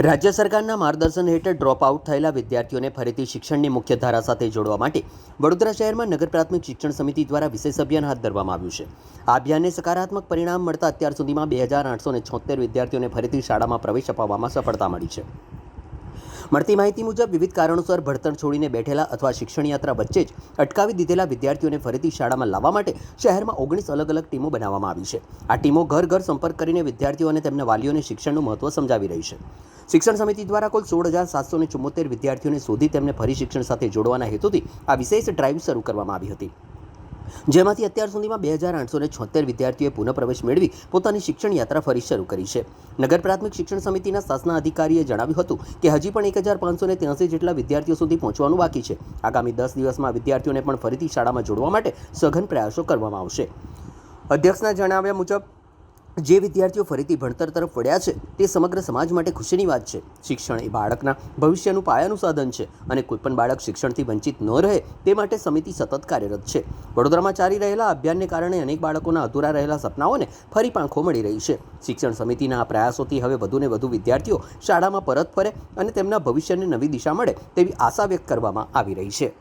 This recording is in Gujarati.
રાજ્ય સરકારના માર્ગદર્શન હેઠળ ડ્રોપ આઉટ થયેલા વિદ્યાર્થીઓને ફરીથી શિક્ષણની મુખ્ય ધારા સાથે જોડવા માટે વડોદરા શહેરમાં નગર પ્રાથમિક શિક્ષણ સમિતિ દ્વારા વિશેષ અભિયાન હાથ ધરવામાં આવ્યું છે. આ અભિયાનને સકારાત્મક પરિણામ મળતા અત્યાર સુધીમાં 2876 વિદ્યાર્થીઓને ફરીથી શાળામાં પ્રવેશ અપાવવામાં સફળતા મળી છે. મળતી માહિતી મુજબ વિવિધ કારણોસર ભણતર છોડીને બેઠેલા અથવા શિક્ષણ યાત્રા વચ્ચે જ અટકાવી દીધેલા વિદ્યાર્થીઓને ફરીથી શાળામાં લાવવા માટે શહેરમાં 19 અલગ અલગ ટીમો બનાવવામાં આવી છે. આ ટીમો ઘર ઘર સંપર્ક કરીને વિદ્યાર્થીઓ અને તેમના વાલીઓને શિક્ષણનું મહત્વ સમજાવી રહી છે. શિક્ષણ સમિતિ દ્વારા કુલ 16,774 વિદ્યાર્થીઓને શોધી તેમને ફરી શિક્ષણ સાથે જોડવાના હેતુથી આ વિશેષ ડ્રાઇવ શરૂ કરવામાં આવી હતી, જેમાંથી અત્યાર સુધીમાં 2876 વિદ્યાર્થીઓએ પુનઃપ્રવેશ મેળવી પોતાની શિક્ષણ યાત્રા ફરી શરૂ કરી છે. નગર પ્રાથમિક શિક્ષણ સમિતિના શાસના અધિકારીએ જણાવ્યું હતું કે હજી પણ 1583 જેટલા વિદ્યાર્થીઓ સુધી પહોંચવાનું બાકી છે. આગામી 10 દિવસમાં વિદ્યાર્થીઓને પણ ફરીથી શાળામાં જોડવા માટે સઘન પ્રયાસો કરવામાં આવશે. અધ્યક્ષના જણાવ્યા મુજબ જે વિદ્યાર્થીઓ ફરીથી ભણતર તરફ વળ્યા છે તે સમગ્ર સમાજ માટે ખુશીની વાત છે. શિક્ષણ એ બાળકના ભવિષ્યનું પાયાનું સાધન છે અને કોઈપણ બાળક શિક્ષણથી વંચિત ન રહે તે માટે સમિતિ સતત કાર્યરત છે. વડોદરામાં ચાલી રહેલા અભિયાનને કારણે અનેક બાળકોના અધૂરા રહેલા સપનાઓને ફરી પાંખો મળી રહી છે. શિક્ષણ સમિતિના આ પ્રયાસોથી હવે વધુને વધુ વિદ્યાર્થીઓ શાળામાં પરત ફરે અને તેમના ભવિષ્યને નવી દિશા મળે તેવી આશા વ્યક્ત કરવામાં આવી રહી છે.